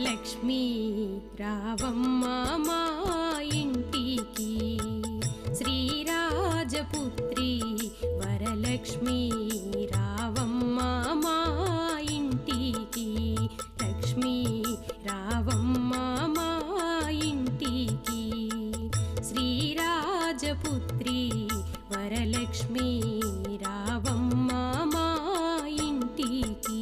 లక్ష్మీ రావమ్మ మా ఇంటికి, శ్రీరాజపుత్రి వరలక్ష్మీ రావమ్మ మా ఇంటికి, లక్ష్మీ రావమ్మ మా ఇంటికి, శ్రీరాజపుత్రి వరలక్ష్మీ రావమ్మ మా ఇంటికి.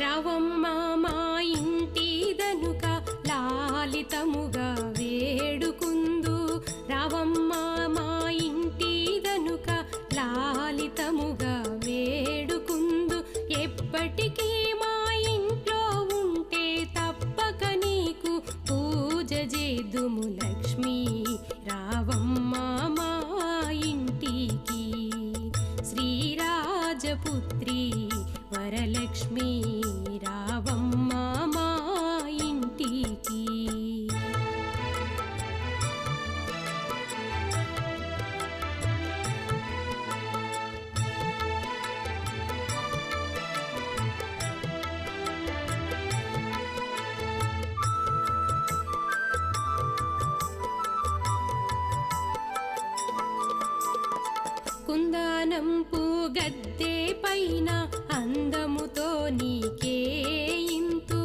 రావమ్మ మా ఇంటి దనుక లాలితముగా వేడుకుందు, రావమ్మ మా ఇంటి దనుక లాలితముగా వేడుకుందు, ఎప్పటికీ మా ఇంట్లో ఉంటే తప్పక నీకు పూజ చేదుము లక్ష్మీ రావమ్మ మా ఇంటికి, శ్రీరాజపుత్రి వరలక్ష్మీ రావమ్మ మా ఇంటికి. కుందనంపు గద్దె పైన అందముతో నీకే ఇంతు,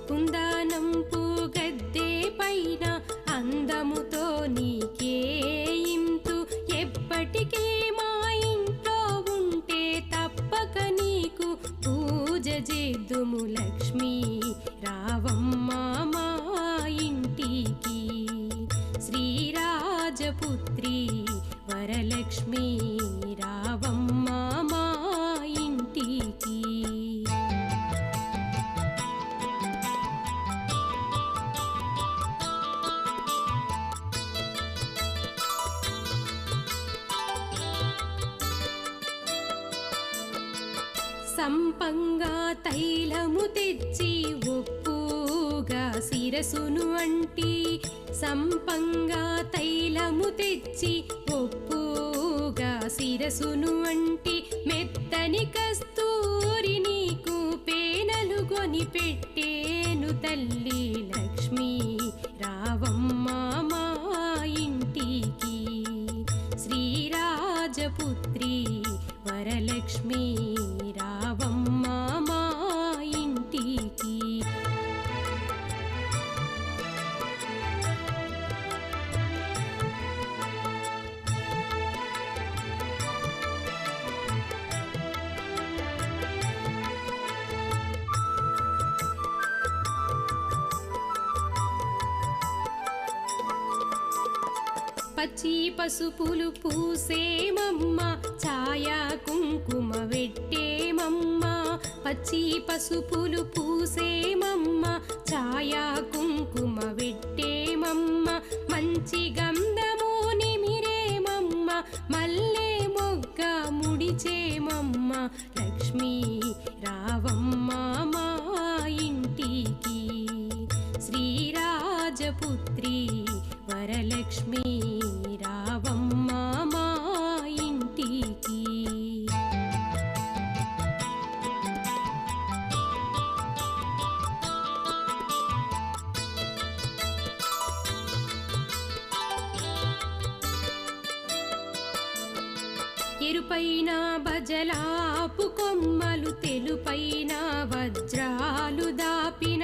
కుందనంపు గద్దె పైన అందముతో నీకే ఇంతు, ఎప్పటికీ మా ఇంట్లో ఉంటే తప్పక నీకు పూజ చేదుము లక్ష్మీ రావమ్మ మా ఇంటికి, శ్రీరాజపుత్రి వరలక్ష్మీ రావమ్మ మా ఇంటికి. సంపంగా తైలము తెచ్చి ఒప్పుగా శిరసును అంటి, సంపంగా తైలము తెచ్చి ఒప్పుగా శిరసును అంటి, మెత్తని కస్తూరి నీకు పేనలు కొని పెట్టేను తల్లి లక్ష్మీ రావమ్మ మా ఇంటికి, శ్రీరాజపుత్రి వరలక్ష్మీ రావమ్మ మా ఇంటికి. పచ్చి పసుపులు పూసేమమ్మ, ఛాయా కుంకుమ పెట్టేమమ్మ, పచ్చి పసుపులు పూసేమమ్మ, ఛాయా కుంకుమ పెట్టేమమ్మ, మంచి గంధము నిమిరేమమ్మ, మల్లె మొగ్గ ముడిచేమమ్మ లక్ష్మీ రావమ్మ మా ఇంటికి, శ్రీరాజపుత్రి వరలక్ష్మీ రావమ్మ మా ఇంటికి. ఎరుపైన బజలాపు కొమ్మలు, తెలుపైన వజ్రాలు దాపిన,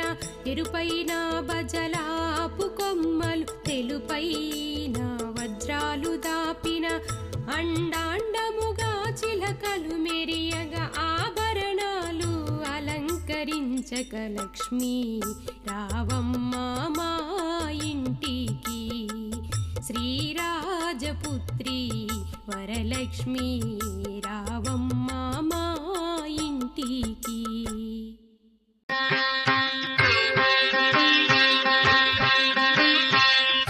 ఎరుపైన బజలాపు కొమ్మలు, తెలుపైన వజ్రాలు దాపిన, అండాండముగా చిలకలు మెరియగా ఆభరణాలు అలంకరించక లక్ష్మీ రావమ్మ మా ఇంటికి, శ్రీరాజపుత్రి వరలక్ష్మీ రావమ్మ మా ఇంటికి.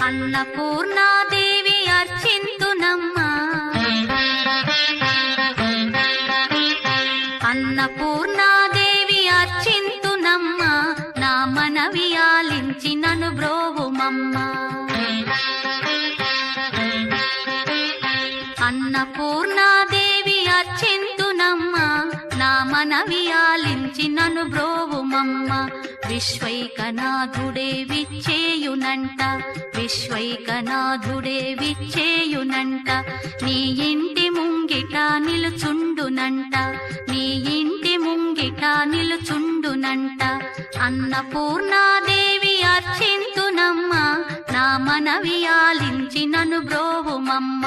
అన్నపూర్ణాదేవి అర్చింతునమ్మా, అన్నపూర్ణాదేవి అర్చింతునమ్మా, నా మనవి ఆలించి నన్ను బ్రో బ్రోవుమమ్మ. అన్నపూర్ణాదేవి అర్చింతునమ్మ, నా మనవి ఆలించి నన్ను బ్రోవుమమ్మ. విశ్వైకనాథుడే విచ్చేయునంట, విశ్వైకనాథుడే విచ్చేయునంట. నీ ఇంటి ముంగిట నిలుచుండునంట, నీ ఇంటి ముంగిట నిలుచుండునంట. అన్నపూర్ణాదేవి అర్చింతునమ్మ, నా మనవి ఆలించి నన్ను బ్రోవుమమ్మ.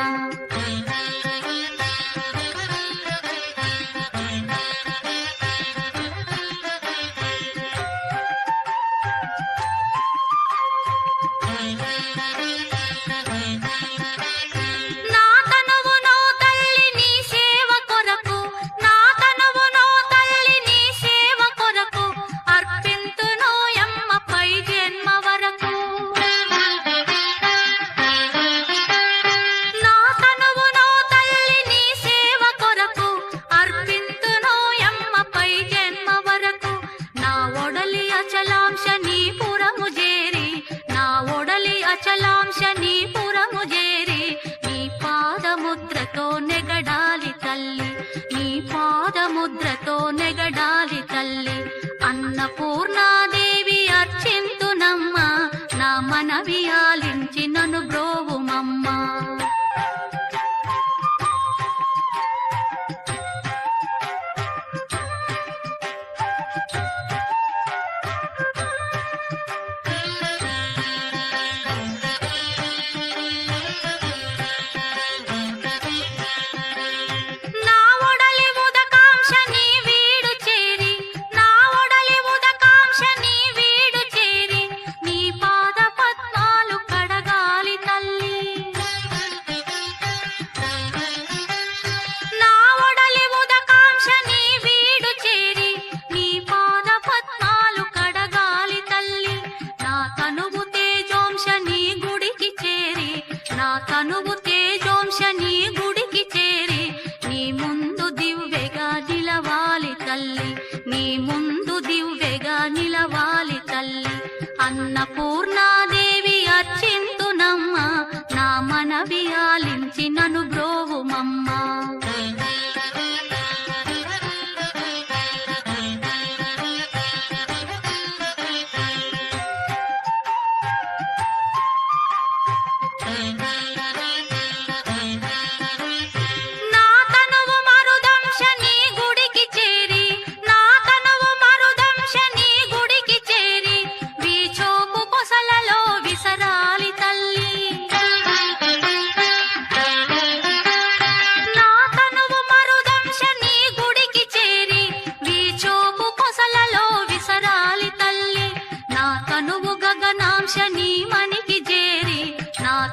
అన్నపూర్ణాదేవి అర్చింతునమ్మ, నా మనవి ఆలించి నన్ను బ్రోవుమమ్మ. తనువు తేజోంశని గుడికి చేరి, నీ ముందు దివ్వెగా నిలవాలి తల్లి, నీ ముందు దివ్వెగా నిలవాలి తల్లి. అన్నపూర్ణాదేవి అర్చింతునమ్మ, నా మనవి ఆలించి నన్ను బ్రోవుమమ్మ.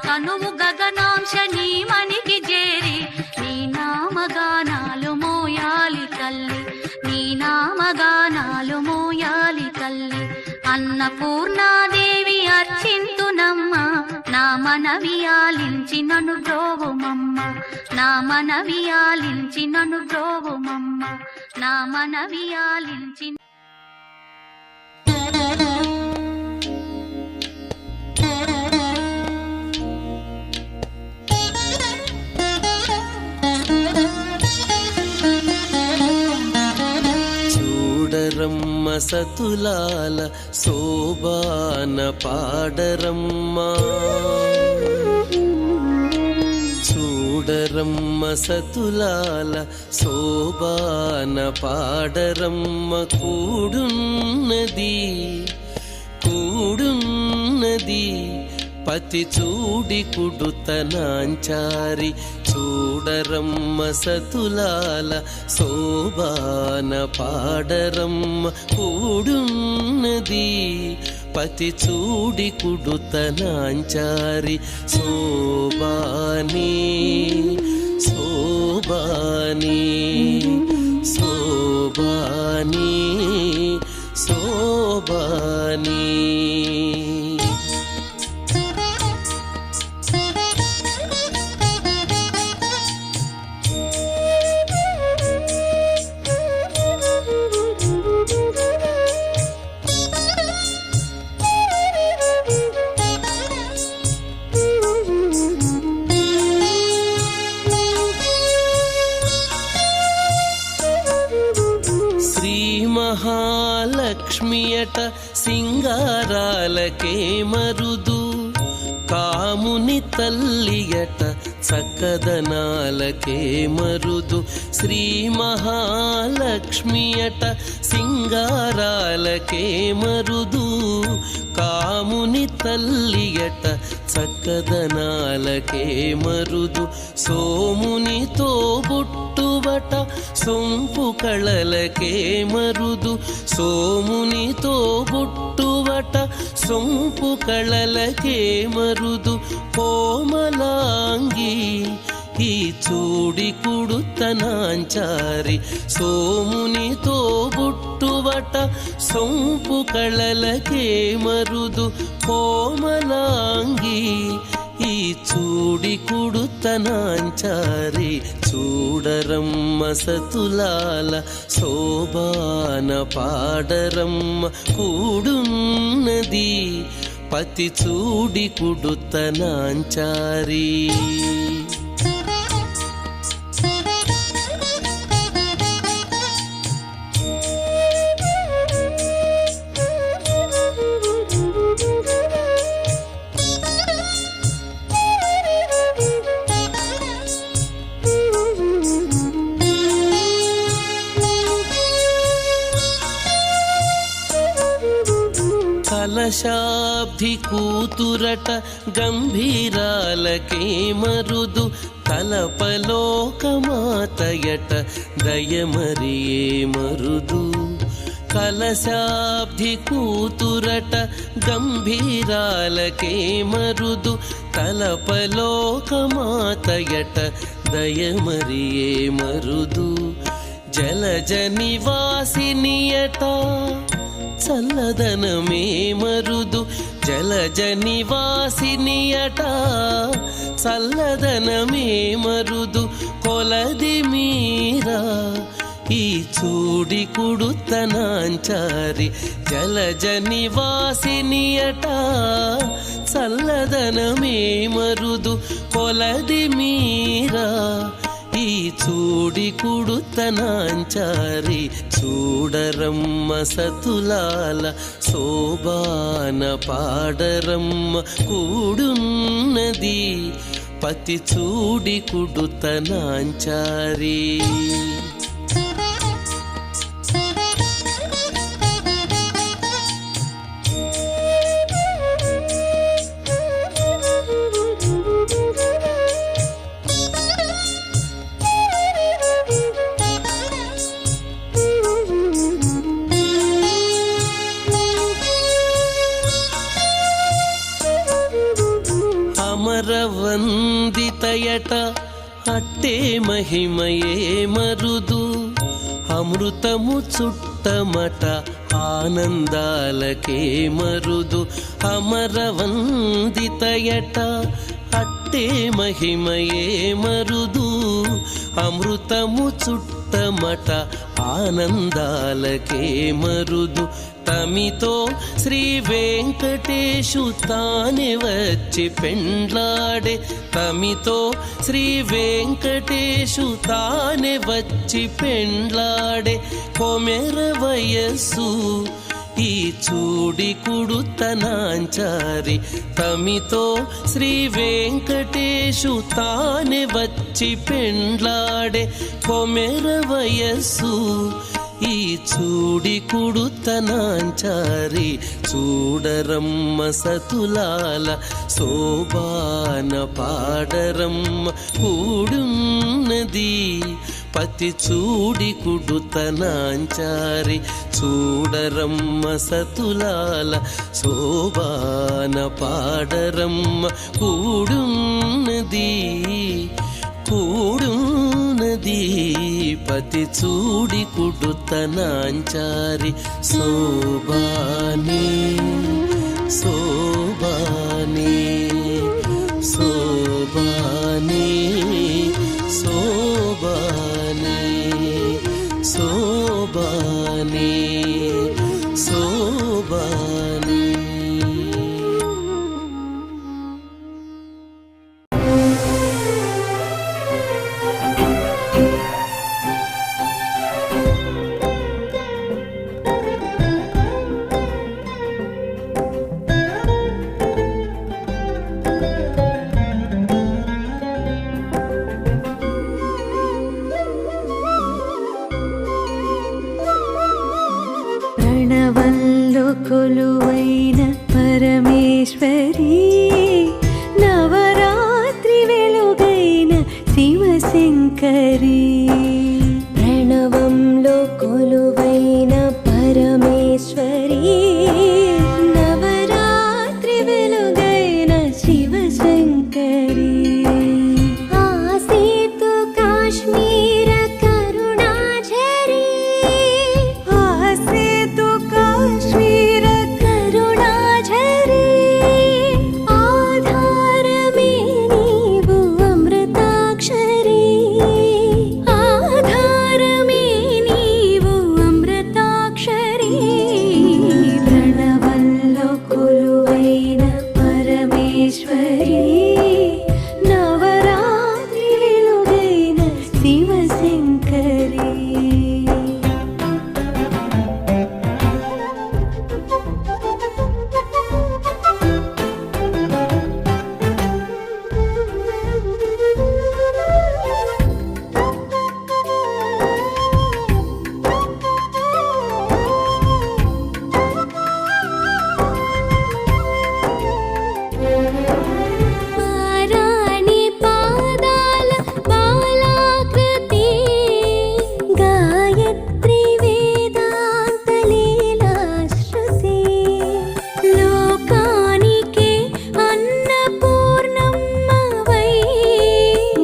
తనువు గగనాంశని మనికి చేరి, నీ నామగానాలు మోయాలి తల్లి, నీ నామగానాలు మోయాలి తల్లి. అన్నపూర్ణాదేవి అర్చింతునమ్మ, నా మనవి ఆలించి నన్ను బ్రోవుమమ్మ, నా మనవి ఆలించి నన్ను బ్రోవుమమ్మ, నా మనవి ఆలించి. చూడరమ్మ సతులాల శోభాన పాడరమ్మ, చూడరమ్మ సతులాల శోభాన పాడరమ్మ. కూడున్నది కూడున్నది పతి చూడి కుడుతనాంచారి, చూడరమ్మ సతులాల శోభాన పాడరమ్మ. కూడున్నది పతి చూడి కుడుతనాంచారి, శోభాని శోభాని శోభాని శోభాని. లక్ష్మియట సింగారాలకే మరుదు, కాముని తల్లియట చక్కదనాలకే మరుదు. శ్రీ మహాలక్ష్మియట సింగారాలకే మరుదు, కాముని తల్లియట చక్కదనాలకే మరుదు. సోమునితో బుట్టువట సొంపు కళలకే మరుదు, సోమునితో బుట్టువట సొంపు కళలకే మరుదు. కోమలాంగి ఈ చూడి కుడుతనాంచారి, సోమునితో బుట్టువట సొంపు కళలకే మరుదు. కోమలాంగి ఈ చూడి కుడుతనాంచారి, చూడరమ్మ సతులాల శోభాన పాడరమ్మ కూడున్నది, పతి చూడి కుడుతనాంచారి. కలశాబ్ది కూతురట గంభీరాలకే మరుదు, తలపలోకమాతయట దయమరియే మరుదు. కలశాబ్ది కూతురట గంభీరాలకే మరుదు, తలపలోకమాతయట దయమరియే మరుదు. జలజ నివాసినియట చల్లదనమే మరుదు, జలజ నివాసినియట చల్లదనమే మరుదు. కొలది మీరా ఈ చూడి కుడుతనాంచారి, జలజ నివాసినియట చల్లదనమే మరుదు. కొలది మీరా ఈ చూడి కుడుతనాంచారి, చూడరమ్మ సతులాల శోభాన పాడరమ్మ కూడున్నది, పతి చూడి కుడుతనాంచారి. అమరవందితయట అట్టే మహిమయే మరుదు, అమృతము చుట్టమట ఆనందాలకే మరుదు. అమరవందితయట అట్టే మహిమయే మరుదు, అమృతము చుట్టమట ఆనందాలకే మరుదు. తమితో శ్రీ వెంకటేశు తానే వచ్చి పెండ్లాడే, తమితో శ్రీ వెంకటేశు తానే వచ్చి పెండ్లాడే. కొమెర వయస్సు ఈ చూడి కుడుతనాంచారి, తమితో శ్రీ వెంకటేశు తానే వచ్చి పెండ్లాడే. కొమెర వయస్సు ఈ చూడి కుడుతనాంచారి, చూడరమ్మ సతులాల శోభాన పాడరమ్మ కూడున్నది, పతి చూడి కుడుతనాంచారి. చూడరమ్మ సతులాల శోభాన పాడరమ్మ కూడున్నది, కూడున్నది, పతి చూడి కుడుతనాంచారి. శోభానే శోభానే శోభానే శోభానే శోభానే శోభానే. పరమేశ్వరి నవరాత్రి వెలుగైన శివశంకరి పారాణి పాదాల బాలాకృతి గాయత్రి వేదాంత లీలా శృతి లోకానికే అన్నపూర్ణమ్మవై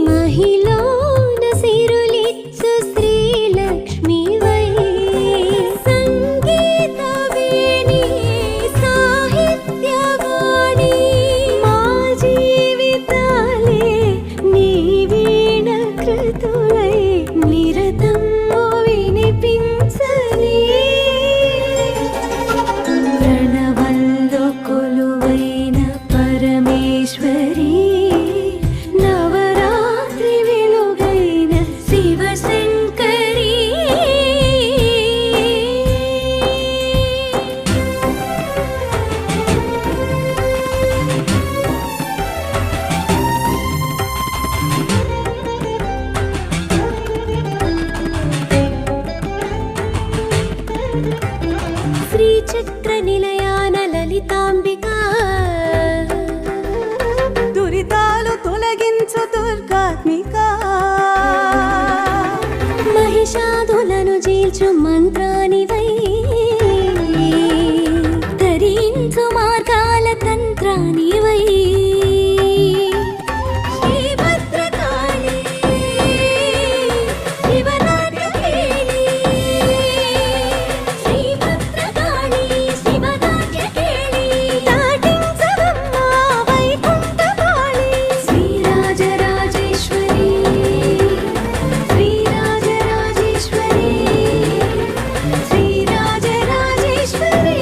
మహిళోన సిరులిచ్చు శ్రీలక్ష్మివై సంగీత వేణి సాహిత్యవాణి మా జీవితాలే నీ వీణ కృతులై నిరతము వినిపించని ప్రణవంలో కొలువైన పరమేశ్వరి నవరాత్రి వెలుగైన శివశంకరి శ్రీచక్ర నిలయాన లలితాంబిక దురితాలు తొలగించు దుర్గాత్మిక మహిషాదులను జీల్చు మంత్రానివై ధరించు మార్గాల తంత్రానివై శ్రీభద్రకాళి శివనాట్యకేళి శ్రీభద్రకాళి శివనాట్యకేళి దాటించవమ్మ వైకుంఠపాళి శ్రీరాజరాజేశ్వరి శ్రీరాజరాజేశ్వరి శ్రీరాజరాజేశ్వరి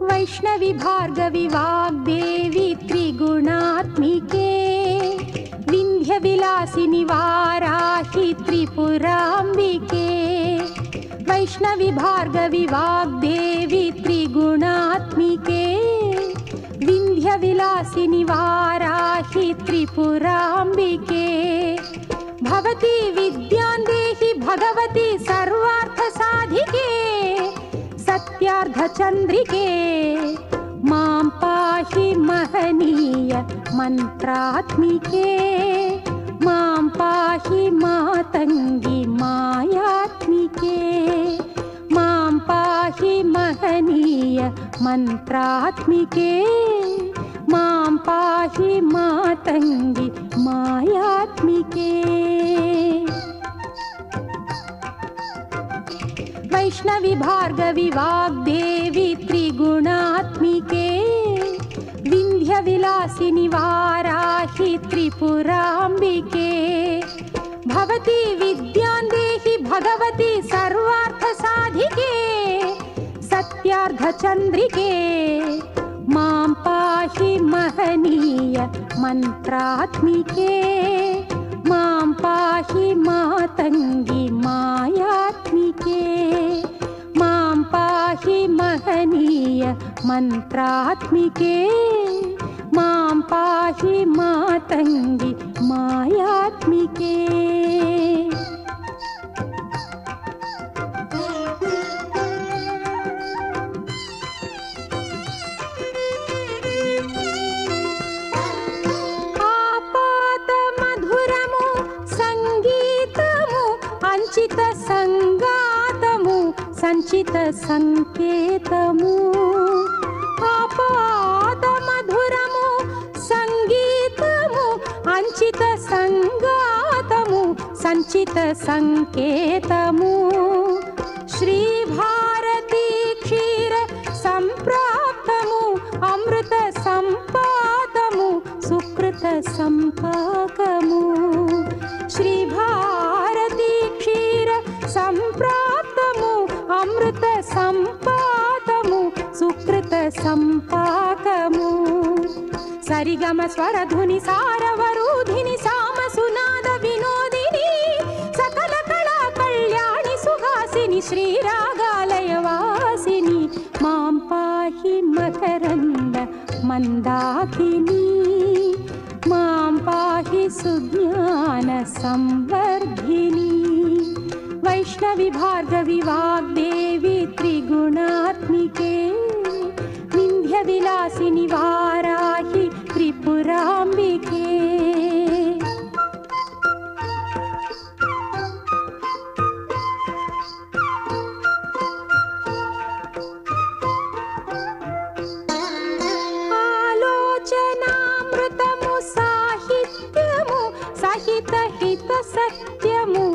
వైష్ణవి భార్గవి వాగ్దేవి త్రిగుణాత్మికే వింధ్య విలాసిని వారాహి త్రిపురాంబికే వైష్ణవి భార్గవి వాగ్దేవి త్రిగుణాత్మికే వింధ్య విలాసిని వారాహి త్రిపురాంబికే భవతి విద్యాందేహి భగవతి సర్వార్థ సాధికే సత్యార్థ చంద్రికే మాం పాహి మహనీయ మంత్రాత్మికే మాం పాహి మాతంగి మాయాత్మికే మాం పాహి మహనీయ మంత్రాత్మికే మాం పాహి మాతంగి మాయాత్మికే వైష్ణవి భార్గవి వాగ్దేవి త్రిగుణాత్మికే వింధ్య విలాసిని వారాహి త్రిపురాంబికే భవతి విద్యాందేహి భగవతి సర్వార్థ సాధికే సత్యార్థ చంద్రికే మాం పాహి మహనీయ మంత్రాత్మికే మాం పాహి మాతంగి మాయాత్మికే మాం పాహి మహనీయ మంత్రాత్మికే మాం పాహి మాతంగి మాయాత్మికే సంచిత సంగాతము సంచిత సంకేతము ఆపాద మధురము సంగీతము అంచిత సంగాతము సంచిత సంకేతము శ్రీ భారతీ క్షీర సంప్రాప్తము అమృత సుకృత సంపాదము సుకృత సంపాకము శ్రీ భారతీ క్షీర సంప్రాప్తము అమృత సంపాదము సుకృత సంపాకము సరిగమ స్వరధుని సారవరూధిని సామ సునాద వినోదిని సకల కళా కళ్యాణి సుహాసిని శ్రీరాగాలయ వాసిని మాం పాహి మకరంద మందాకిని మాం పాహి సుజ్ఞాన సంవర్ధిని వైష్ణవి భార్గవి వాగ్దేవి త్రిగుణాత్మికే వింధ్య విలాసిని వారాహి త్రిపురాంబికే ఆలోచనామృతము సాహిత్యము సహిత హిత సత్యము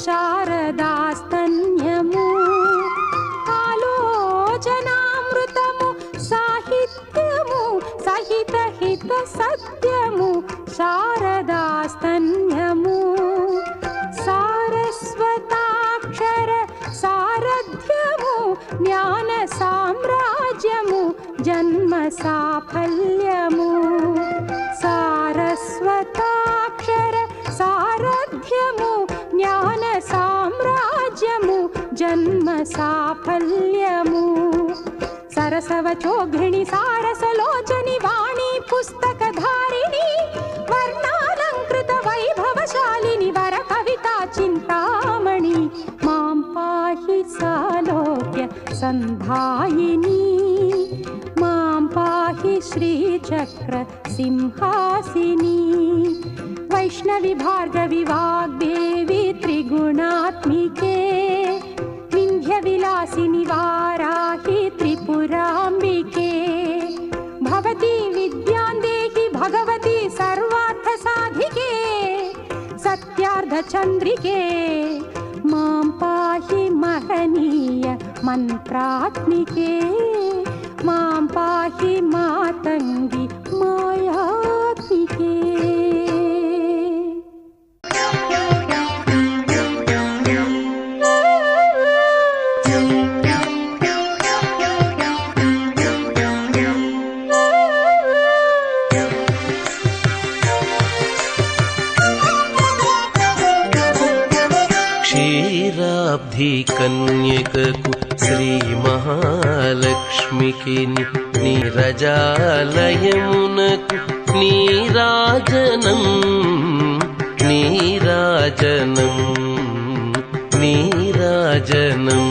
శారదాస్తన్యము ఆలోచనామృతము సాహిత్యము సహిత హిత సత్యము శారదాస్తన్యము సారస్వతాక్షర సారథ్యము జ్ఞాన సామ్రాజ్యము జన్మ సాఫల్యము సారస్వతాక్షర సారథ్యము జ్ఞాన సామ్రాజ్యము జన్మ సాఫల్యము సరసవచోఘ్రిణి సారసలోచని వాణి పుస్తకధారిణి వర్ణాలంకృత వైభవశాలిని వర కవితా చింతామణి మాం పాహి సాలోక్య సంధాయిని మాం పాహి శ్రీచక్ర సింహాసిని వైష్ణవి భార్గవి వాగ్దేవి త్రిగుణాత్మికే వింధ్య విలాసిని వారాహి త్రిపురాంబికే భవతి విద్యాందేహి భగవతి సర్వార్థ సాధికే సత్యార్థ చంద్రికే మాం పాహి మహనీయ మంత్రాత్మికే మాం పాహి మాతంగి మాయాత్మికే క్షీరాబ్ధి కన్యకకు శ్రీ మహాలక్ష్మికి నీరజాలయమునకు నీరాజనం నీరాజనం నీరాజనం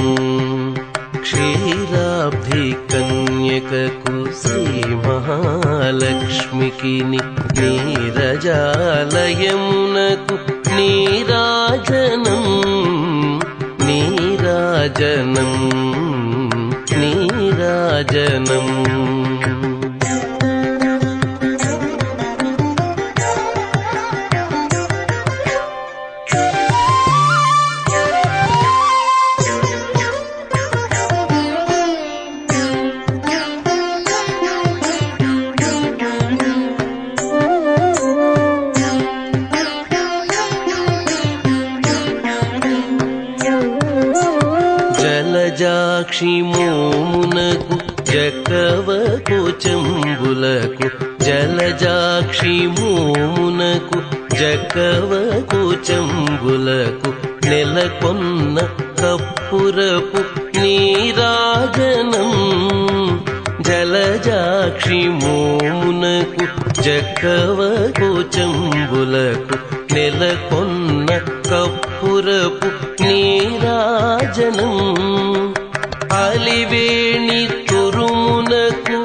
క్షీరాబ్ధి కన్యకకు శ్రీ మహాలక్ష్మికి నీరజాలయమునకు నీరాజనం నీరాజనం నీరాజనం జలజాక్షి మోమునకు జకవకు చెంబులకు జలజాక్షి మోమునకు జకవకు చెంబులకు నెలకొన్న కప్పురపు నీరాజనం జలజాక్షి మోమునకు జకవకు చెంబులకు నెలకొన్న కప్పురపు నీరాజనం అలివేణి తురుమునకు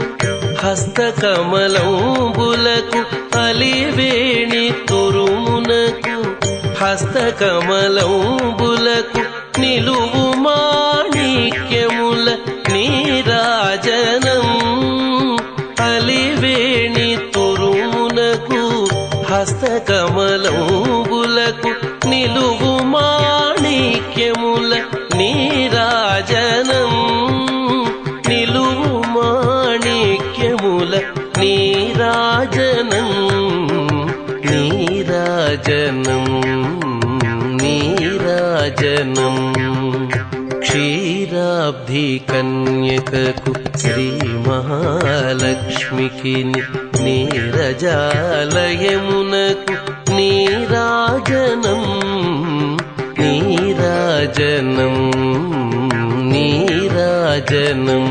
హస్తకమలంబులకు అలివేణి తురుమునకు హస్తకమలంబులకు నిలువు మాణిక్యముల నీరాజనం అలివేణి తురుమునకు హస్తకమలంబులకు నిలువు మాణిక్యముల నీరాజనం నిలువు మాణిక్యముల నీరాజనం నీరాజనం నీరాజనం క్షీరాబ్ధి కన్యకకు శ్రీ మహాలక్ష్మికి నీరజాలయమునకు నీరాజనం నీరాజనం నీరాజనం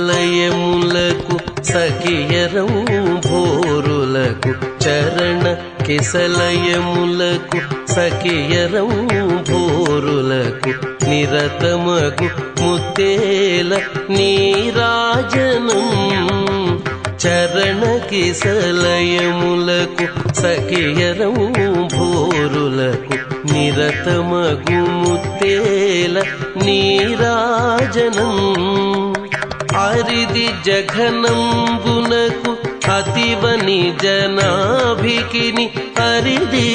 కిసలయములకు సఖియరం భోరులకు చరణ కిసలయములకు సఖియరం భోరులకు నిరతమగు ముత్తేల నీరాజనం చరణ కిసలయములకు సఖియరం భోరులకు నిరతమగు ముత్తేల నీరాజనం అరిది జఘనంబునకు అతివని జనాభికిని అరిది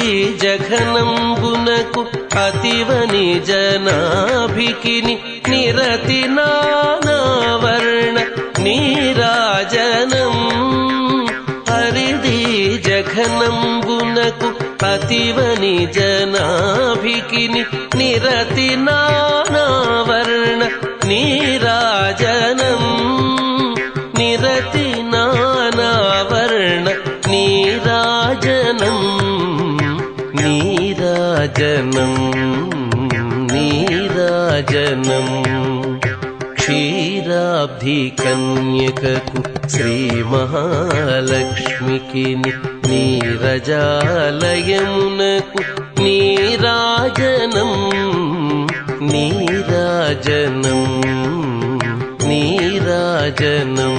జఘనంబునకు అతివని జనాభికిని నిరతి నానావర్ణ నీరాజనం అరిది జఘనంబునకు అతివని జనాభికిని నిరతి నానావర్ణ నీరాజనం నిరతి నానావర్ణ నీరాజనం నీరాజనం నీరాజనం క్షీరాబ్ధి కన్యకకు శ్రీ మహాలక్ష్మికి నీరజాలయమునకు నీరాజనం నీరాజనం నీరాజనం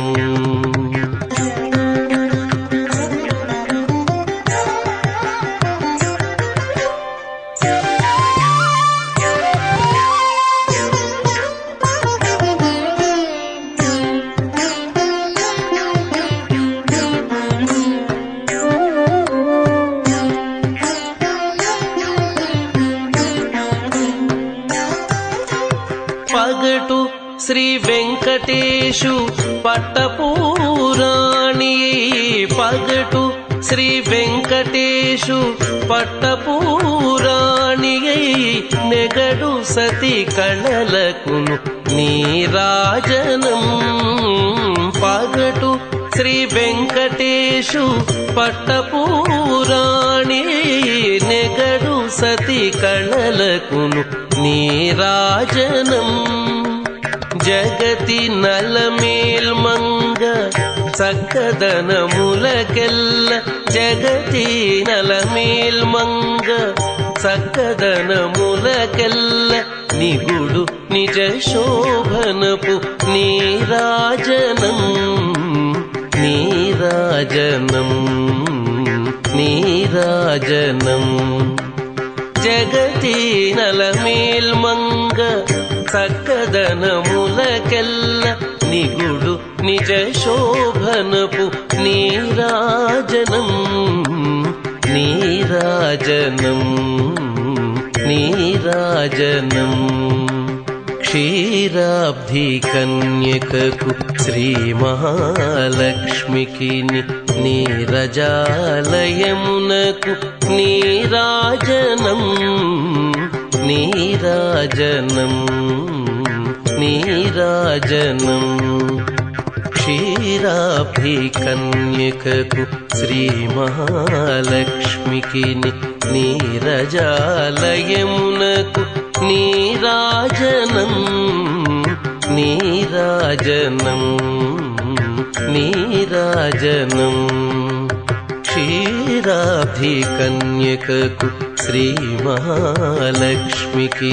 పగటు శ్రీ వెంకటేశు పట్టపూరాణి పగటు శ్రీ వెంకటేశు పట్టపూరాణి నెగడు సతి కళలకును నీరాజనం పగటు శ్రీ వెంకటేశు పట్టపూరాణి నెగడు సతి కళలకును నీరాజనం జగతి నలమేల్మంగ చక్కదనములకెల్ల జగతి నలమేల్మంగ చక్కదనములకెల్ల నిగుడు నిజ శోభనపు నీరాజనం నీరాజనం నీరాజనం జగతి నలమేల్మంగ చక్కదనములకెల్ల నిగుడు నిజ శోభనపు నీరాజనం నీరాజనం నీరాజనం క్షీరాబ్ధి కన్యకకు శ్రీ మహాలక్ష్మికి నీరజాలయమునకు నీరాజనం నీరాజనం నీరాజనం క్షీరాబ్ధి కన్యకకు శ్రీ మహాలక్ష్మికి నీరజాలయమునకు నీరాజనం నీరాజనం నీరాజనం క్షీరాబ్ధి కన్యకకు శ్రీ మహాలక్ష్మికి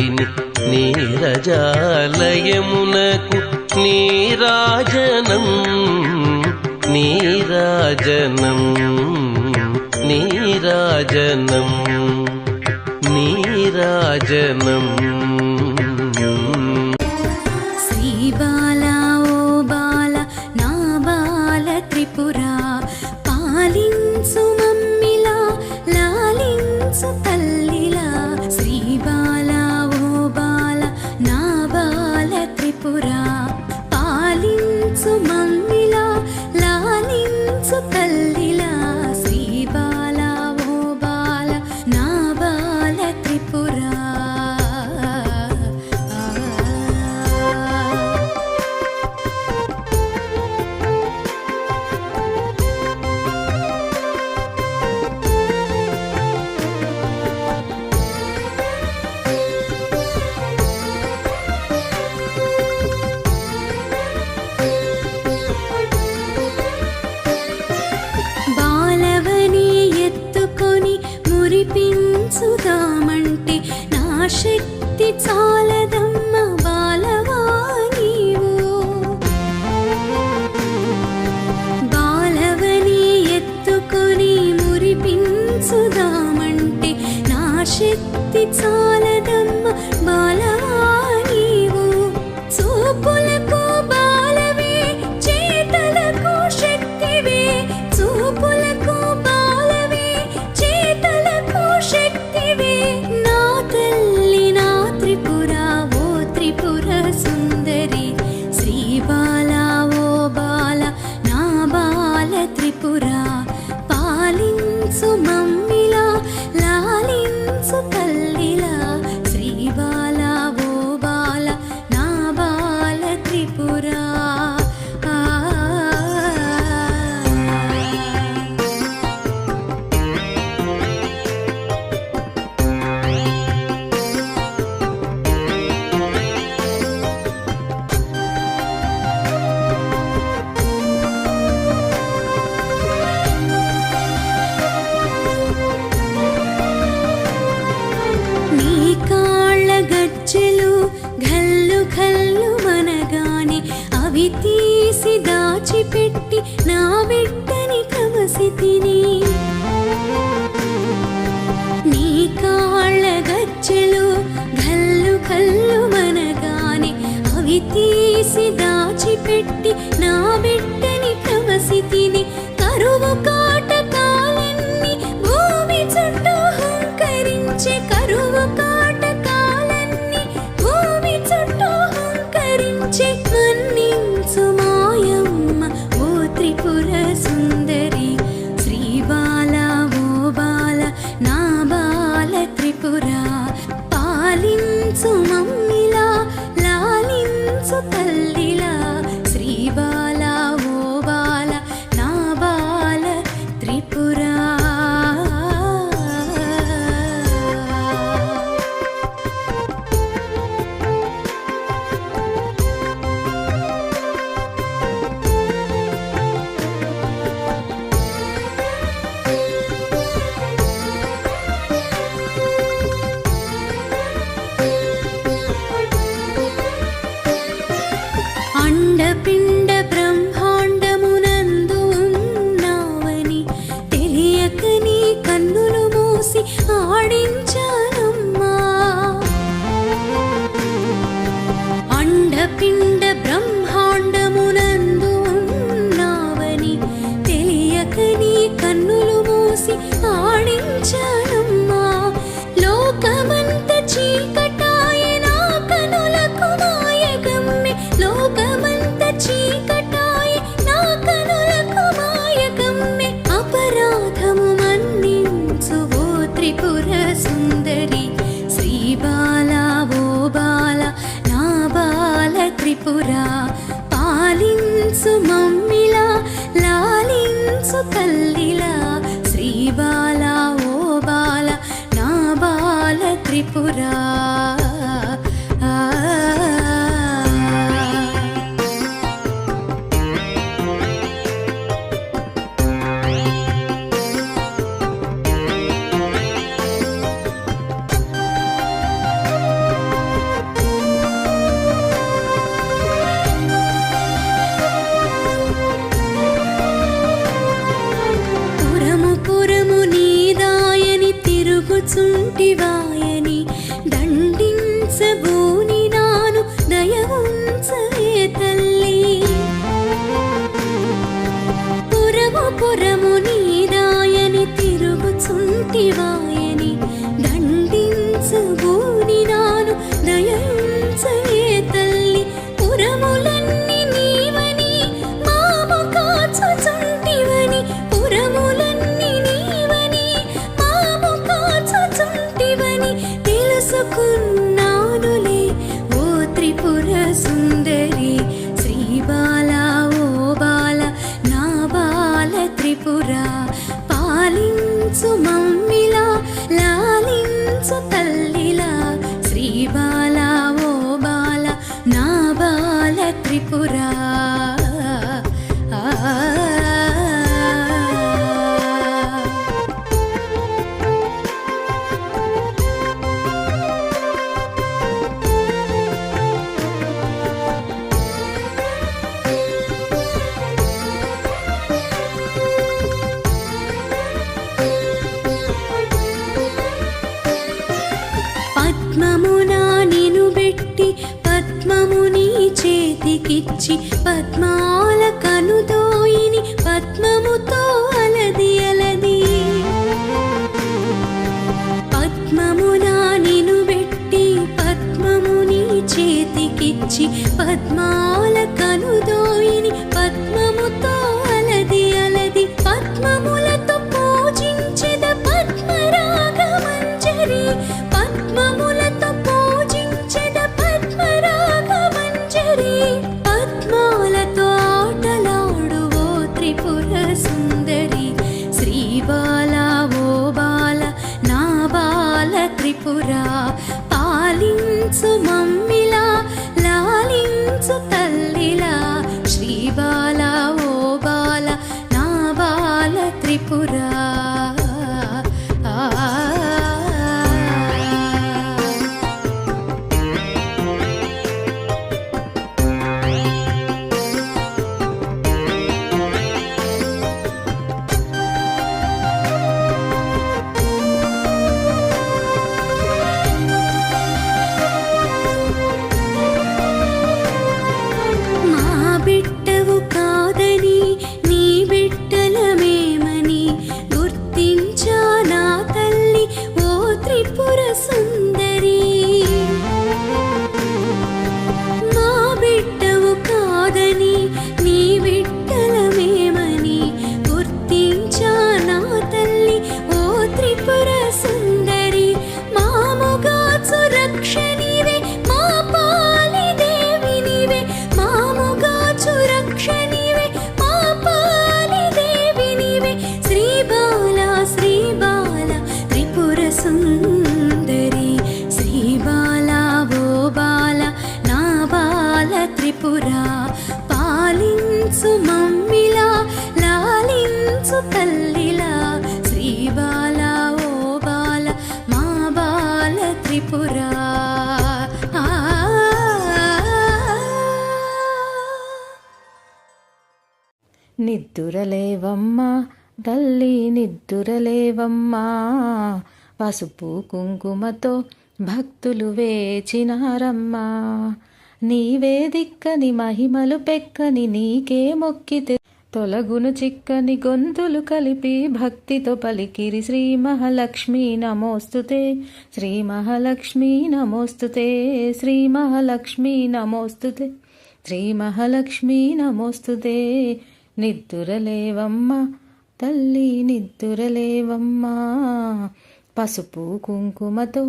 నీరజాలయమునకు నీరాజనం నీరాజనం నీరాజనం నీరాజనం. శ్రీ బాలా ఓ బాల నా బాల త్రిపురా పాలించు మమ్మిలా లాలించు తల్లిలా. శ్రీ బాలా ఓ బాల నా బాల త్రిపురా పాలించు మమ్మిలా లాలించు తల్లిలా. శ్రీ బాలా ఓ బాల నా బాల త్రిపురా. బాలవని ఎత్తుకొని మురిపించుదామంటే నా శక్తి చాలదమ్మ బాలవా నీవు. బాలవని ఎత్తుకొని మురిపించుదామంటే నా శక్తి చాలదమ్మ బాలవా నీవు. చూపులకు బాలవే చేతలకు శక్తివే. చూపులకు బాలవే చేతలకు శక్తివే. నా తల్లి నా త్రిపుర ఓ త్రిపుర సుందరి. శ్రీ బాలా ఓ బాల నా బాల త్రిపుర పాలించు మమ్మిలా లాలించు తల్లిలా. శ్రీ బాలా ఓ బాల నా బాల త్రిపుర. నీ కాళ్ళ గజ్జెలు ఘల్లు ఘల్లు మనగానే అవి తీసి దాచిపెట్టి నా బిడ్డని కవసితిని. నీ కాళ్ళ గజ్జెలు ఘల్లు ఘల్లు మనగానే అవి తీసి దాచిపెట్టి నా బిడ్డని కవసితిని. కరువు కాటకాలన్నీ భూమి చుట్టూ హంకరించే. కరువు కాటకాలన్నీ భూమి చుట్టూ హంకరించే. మన్నించు మాయమ్మ ఓ త్రిపుర సుందరి. శ్రీ బాలా ఓ బాల నా బాల త్రిపుర పాలించు మమ్మిలా లాలించు తల్లిలా. శ్రీ బాలా ఓ బాల నా బాల త్రిపుర. అండపిండ బ్రహ్మాండమునందు ఉన్నావని తెలియక నీ కన్నులు మూసి ఆడించానమ్మా. అండపిండ బ్రహ్మాండమునందు ఉన్నావని తెలియక నీ కన్నులు మూసి ఆడించానమ్మా. లోకమంత చీకటాయే నా కనులకు మాయగమ్మె. లోకమంత చీకటాయే నా కనులకు మాయగమ్మె. అపరాధము మన్నించు ఓ త్రిపుర సుందరి. శ్రీ బాలా ఓ బాల నా బాల త్రిపుర పాలించు మమ్మిలా లాలించు తల్లిలా. శ్రీ బాలా ఓ బాల నా బాల త్రిపుర. చుంటివాయని దండించబోని నాను దయ ఉంచవే తల్లి పురము పురము నీదాయని తిరుగుచుంటివాయని దండించబోని నాను దయ ఉంచవే తల్లి పురములన్నీ నీవని మాము కాచుచుంటివని పురములన్నీ నీవని మాము కాచుచుంటివని తెలుసుకున్నానులే ఓ త్రిపుర సుందరి శ్రీ బాల ఓ బాల నా బాల త్రిపుర పాలించు మమ్మిలా లాలించు తల్లిలా శ్రీ బాల ఓ బాల నా బాల త్రిపుర పద్మమునా నిను బెట్టి పద్మముని చేతికిచ్చి పద్మాల కనుదోయిని పద్మముతో అలది అలది పద్మమునా నిను బెట్టి పద్మముని చేతికిచ్చి పద్మాల కనుదోయిని పద్మముతో అలది అలది పద్మములతో పూజించెద పద్మరాగ మంజరి పద్మములతో పూజించెద పద్మరాగ మంజరి పద్మాలతో ఆటలాడు ఓ త్రిపుర సుందరి శ్రీ బాల ఓ బాల నా బాల త్రిపుర పాలించు మమ్మిలా లాలించు తల్లిలా శ్రీ బాల ఓ బాల నా బాల త్రిపుర మా బిడ్డవు కాదని నీ బిడ్డలమేమని గుర్తించా నా తల్లి ఓ త్రిపుర సుందరి మా బిడ్డవు కాదని నీ బిడ్డలమేమని గుర్తించా నా తల్లి ఓ త్రిపుర సుందరి మాముగా సురక్షణివే మా పాలి దేవి నీవే మాముగా సురక్షణివే మా పాలి దేవి నీవే శ్రీ బాల త్రిపుర సుందరి శ్రీ బాల ఓ బాల నా బాల త్రిపుర పాలించు మమ్మిలా లాలించు తల్లిలా శ్రీ బాల ఓ బాల మా బాల త్రిపుర నిద్దురలేవమ్మా తల్లి నిద్దురలేవమ్మా పసుపు కుంకుమతో భక్తులు వేచినారమ్మా నీవే దిక్కని మహిమలు పెక్కని నీకే మొక్కితే తొలగును చిక్కని గొంతులు కలిపి భక్తితో పలికిరి శ్రీ మహాలక్ష్మీ నమోస్తుతే శ్రీ మహాలక్ష్మీ నమోస్తుతే శ్రీ మహాలక్ష్మీ నమోస్తుతే శ్రీ మహాలక్ష్మీ నమోస్తుతే నిద్దురలేవమ్మా తల్లి నిద్దురలేవమ్మా పసుపు కుంకుమతో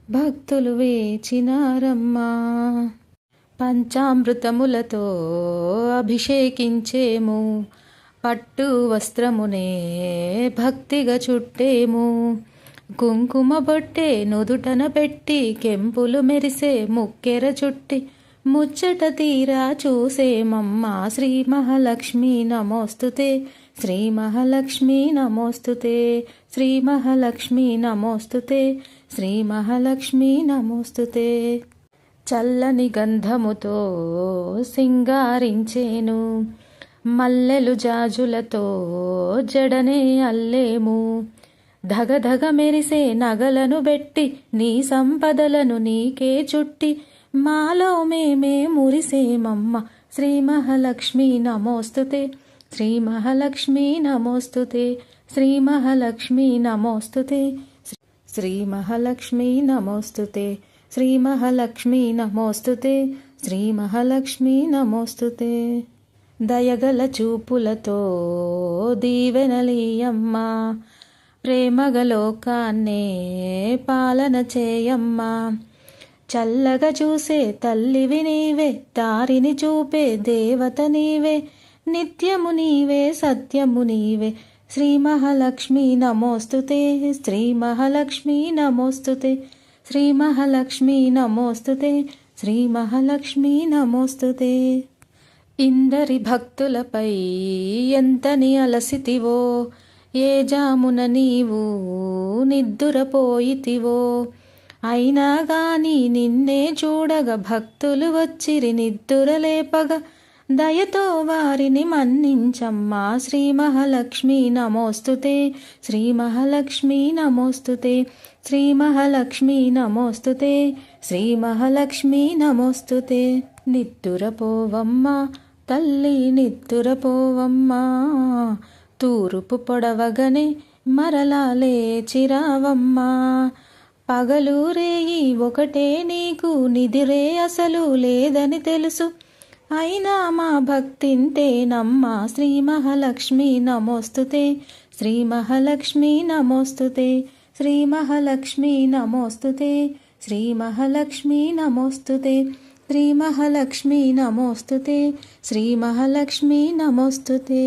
భక్తులు వేచినారమ్మా పంచామృతములతో అభిషేకించేము పట్టు వస్త్రమునే భక్తిగా చుట్టేము కుంకుమ బొట్టే నుదుటన పెట్టి కెంపులు మెరిసే ముక్కెర చుట్టి ముచ్చట తీరా చూసేమమ్మా శ్రీ మహాలక్ష్మీ నమోస్తుతే శ్రీ మహాలక్ష్మీ నమోస్తుతే శ్రీ మహాలక్ష్మీ నమోస్తుతే శ్రీ మహాలక్ష్మీ నమోస్తుతే చల్లని గంధముతో సింగారించేను మల్లెలు జాజులతో జడనే అల్లేము ధగ ధగ మెరిసే నగలను బెట్టి నీ సంపదలను నీకే చుట్టి మాలో మేమే మురిసేమమ్మ శ్రీ మహాలక్ష్మి నమోస్తుతే శ్రీ మహాలక్ష్మి నమోస్తుతే శ్రీ మహాలక్ష్మి నమోస్తుతే శ్రీ మహాలక్ష్మి నమోస్తుతే శ్రీ మహాలక్ష్మి నమోస్తుతే శ్రీ మహాలక్ష్మి నమోస్తుతే దయగల చూపులతో దీవెనలీయమ్మ ప్రేమగ లోకాన్నే పాలన చేయమ్మా చల్లగా చూసే తల్లివి నీవే దారిని చూపే దేవత నీవే నిత్యము నీవే సత్యము నీవే శ్రీ మహాలక్ష్మి నమోస్తుతే శ్రీ మహాలక్ష్మి నమోస్తుతే శ్రీ మహాలక్ష్మి నమోస్తుతే శ్రీ మహాలక్ష్మి నమోస్తుతే ఇందరి భక్తులపై ఎంతని అలసితివో ఏ జామున నీవు నిద్దురపోయితివో అయినా గాని నిన్నే చూడగా భక్తులు వచ్చిరి నిద్దురలేపగా దయతో వారిని మన్నించమ్మా శ్రీ మహాలక్ష్మి నమోస్తుతే శ్రీ మహాలక్ష్మి నమోస్తుతే శ్రీ మహాలక్ష్మి నమోస్తుతే శ్రీ మహాలక్ష్మి నమోస్తుతే నిద్దురపోవమ్మా తల్లి నిద్దురపోవమ్మా తూర్పు పొడవగనే మరలా లేచిరావమ్మా పగలు రేయి ఒకటే నీకు నిదిరే అసలు లేదని తెలుసు అయినా మా భక్తింతేనమ్మా శ్రీ మహాలక్ష్మి నమోస్తుతే శ్రీ మహాలక్ష్మి నమోస్తుతే శ్రీ మహాలక్ష్మి నమోస్తుతే శ్రీ మహాలక్ష్మి నమోస్తుతే శ్రీ మహాలక్ష్మి నమోస్తుతే శ్రీ మహాలక్ష్మి నమోస్తుతే